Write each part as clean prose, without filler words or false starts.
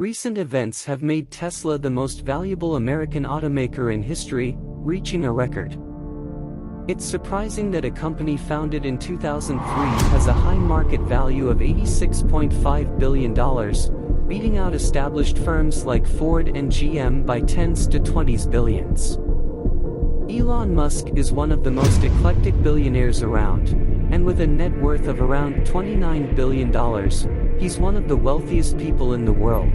Recent events have made Tesla the most valuable American automaker in history, reaching a record. It's surprising that a company founded in 2003 has a high market value of $86.5 billion, beating out established firms like Ford and GM by tens to 20s billions. Elon Musk is one of the most eclectic billionaires around, and with a net worth of around $29 billion, he's one of the wealthiest people in the world.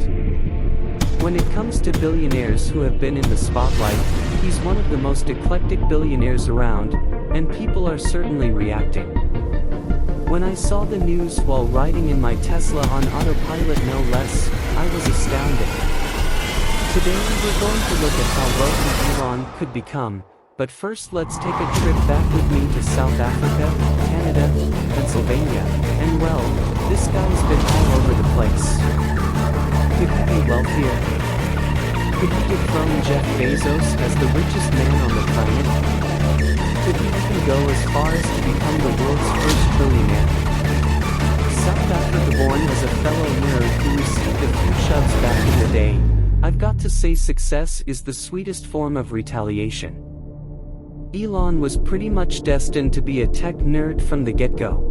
When it comes to billionaires who have been in the spotlight, he's one of the most eclectic billionaires around, and people are certainly reacting. When I saw the news while riding in my Tesla on autopilot no less, I was astounded. Today we're going to look at how wealthy Elon could become, but first let's take a trip back with me to South Africa, Canada, Pennsylvania, and well, this guy's been all over the place. Could he be wealthier? Could he dethrone Jeff Bezos as the richest man on the planet? Could he even go as far as to become the world's first trillionaire? South Africa-born as a fellow nerd who received a few shoves back in the day, I've got to say success is the sweetest form of retaliation. Elon was pretty much destined to be a tech nerd from the get-go.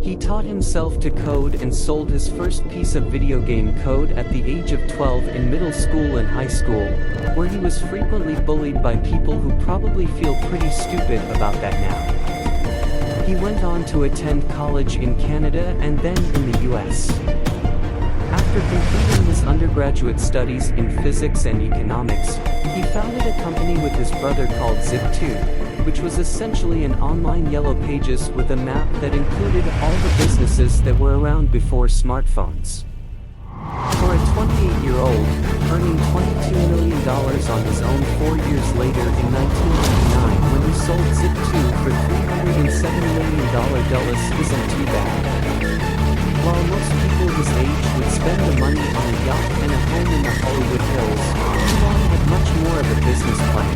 He taught himself to code and sold his first piece of video game code at the age of 12 in middle school and high school, where he was frequently bullied by people who probably feel pretty stupid about that now. He went on to attend college in Canada and then in the US. After completing his undergraduate studies in physics and economics, he founded a company with his brother called Zip2, which was essentially an online yellow pages with a map that included all the businesses that were around before smartphones. For a 28-year-old, earning $22 million on his own 4 years later in 1999 when he sold Zip2 for $307 million isn't too bad. While most people his age would spend the money on a yacht and a home in the Hollywood Hills, Elon had much more of a business plan.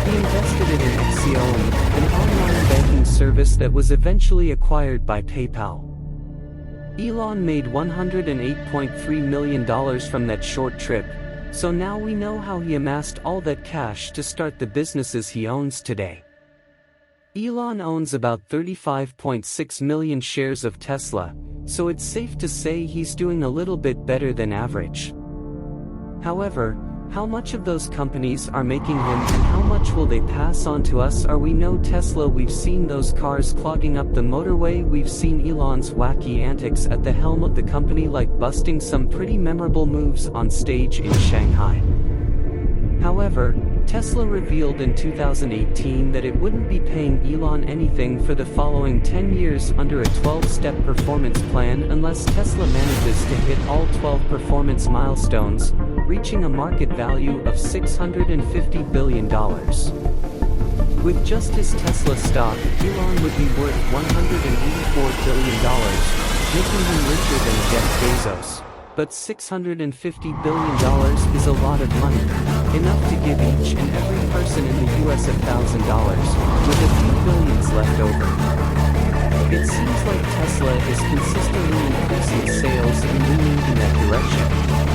He invested in Axiom, an online banking service that was eventually acquired by PayPal. Elon made $108.3 million from that short trip, so now we know how he amassed all that cash to start the businesses he owns today. Elon owns about 35.6 million shares of Tesla, so it's safe to say he's doing a little bit better than average. However, how much of those companies are making him and how much will they pass on to us? We know Tesla, we've seen those cars clogging up the motorway, we've seen Elon's wacky antics at the helm of the company, like busting some pretty memorable moves on stage in Shanghai. However, Tesla revealed in 2018 that it wouldn't be paying Elon anything for the following 10 years under a 12-step performance plan unless Tesla manages to hit all 12 performance milestones, reaching a market value of $650 billion. With just his Tesla stock, Elon would be worth $184 billion, making him richer than Jeff Bezos. But $650 billion is a lot of money, enough to give each and every person in the US $1,000, with a few billions left over. It seems like Tesla is consistently increasing sales and moving in that direction,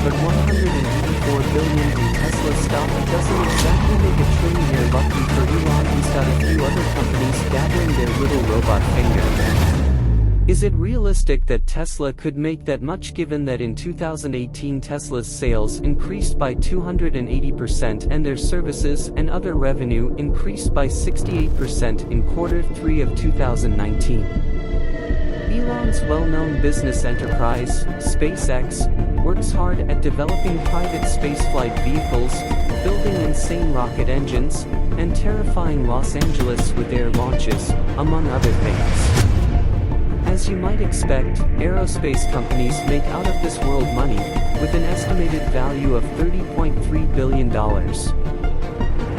but $184 billion in Tesla stock doesn't exactly make a trillionaire. Lucky for Elon, he's got a few other companies dabbling their little robot finger. Is it realistic that Tesla could make that much, given that in 2018 Tesla's sales increased by 280% and their services and other revenue increased by 68% in Q3 of 2019? Elon's well-known business enterprise, SpaceX, works hard at developing private spaceflight vehicles, building insane rocket engines, and terrifying Los Angeles with air launches, among other things. As you might expect, aerospace companies make out of this world money, with an estimated value of $30.3 billion.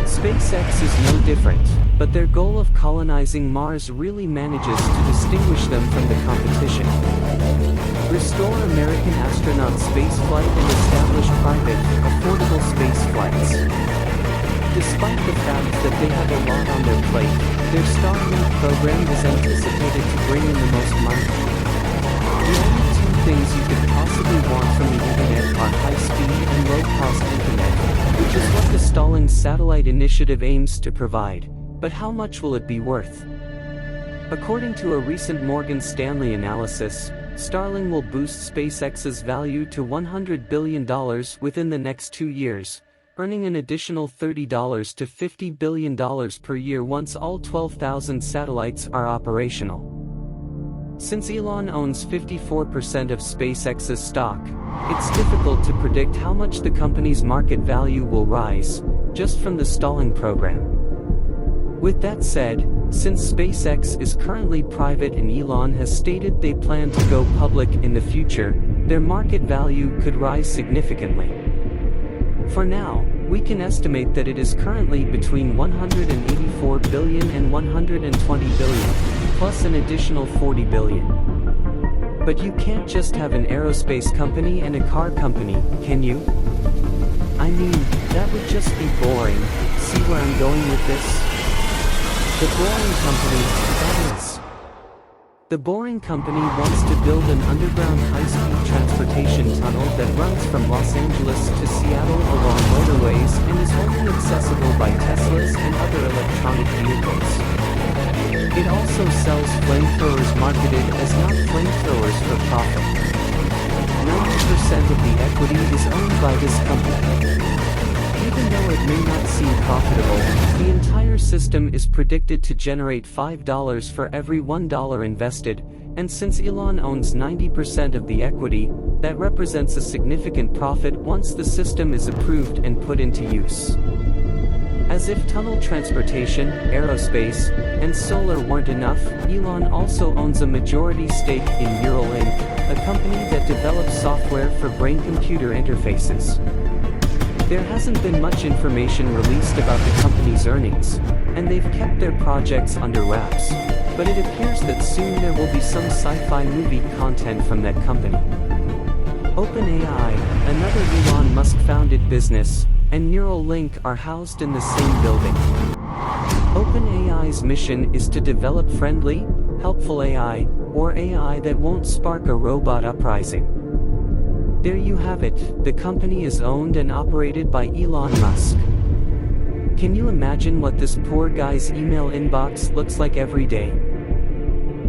SpaceX is no different, but their goal of colonizing Mars really manages to distinguish them from the competition. Restore American astronauts' spaceflight and establish private, affordable space flights. Despite the fact that they have a lot on their plate, their Starlink program is anticipated to bring in the most money. The only two things you could possibly want from the satellite initiative aims to provide, but how much will it be worth? According to a recent Morgan Stanley analysis, Starlink will boost SpaceX's value to $100 billion within the next 2 years, earning an additional $30 to $50 billion per year once all 12,000 satellites are operational. Since Elon owns 54% of SpaceX's stock, it's difficult to predict how much the company's market value will rise, just from the stalling program. With that said, since SpaceX is currently private and Elon has stated they plan to go public in the future, their market value could rise significantly. For now, we can estimate that it is currently between $184 billion and $120 billion, plus an additional $40 billion. But you can't just have an aerospace company and a car company, can you? I mean, that would just be boring. See where I'm going with this? The Boring Company, that is. The Boring Company wants to build an underground high-speed transportation tunnel that runs from Los Angeles to Seattle along motorways and is only accessible by Teslas and other electronic vehicles. It also sells flamethrowers marketed as not flamethrowers for profit. 90% of the equity is owned by this company. Even though it may not seem profitable, the entire system is predicted to generate $5 for every $1 invested, and since Elon owns 90% of the equity, that represents a significant profit once the system is approved and put into use. As if tunnel transportation, aerospace, and solar weren't enough, Elon also owns a majority stake in Neuralink, a company that develops software for brain-computer interfaces. There hasn't been much information released about the company's earnings, and they've kept their projects under wraps, but it appears that soon there will be some sci-fi movie content from that company. OpenAI, another Elon Musk-founded business, and Neuralink are housed in the same building. OpenAI's mission is to develop friendly, helpful AI, or AI that won't spark a robot uprising. There you have it, the company is owned and operated by Elon Musk. Can you imagine what this poor guy's email inbox looks like every day?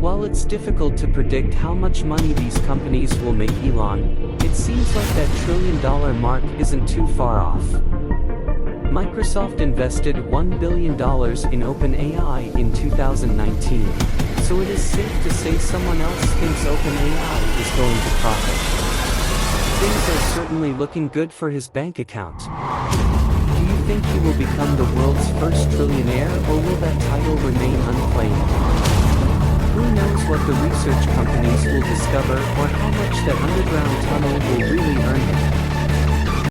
While it's difficult to predict how much money these companies will make Elon, it seems like that $1 trillion mark isn't too far off. Microsoft invested $1 billion in OpenAI in 2019, so it is safe to say someone else thinks OpenAI is going to profit. Things are certainly looking good for his bank account. Do you think he will become the world's first trillionaire, or will that title remain unclaimed? Who knows what the research companies will discover or how much that underground tunnel will really earn him?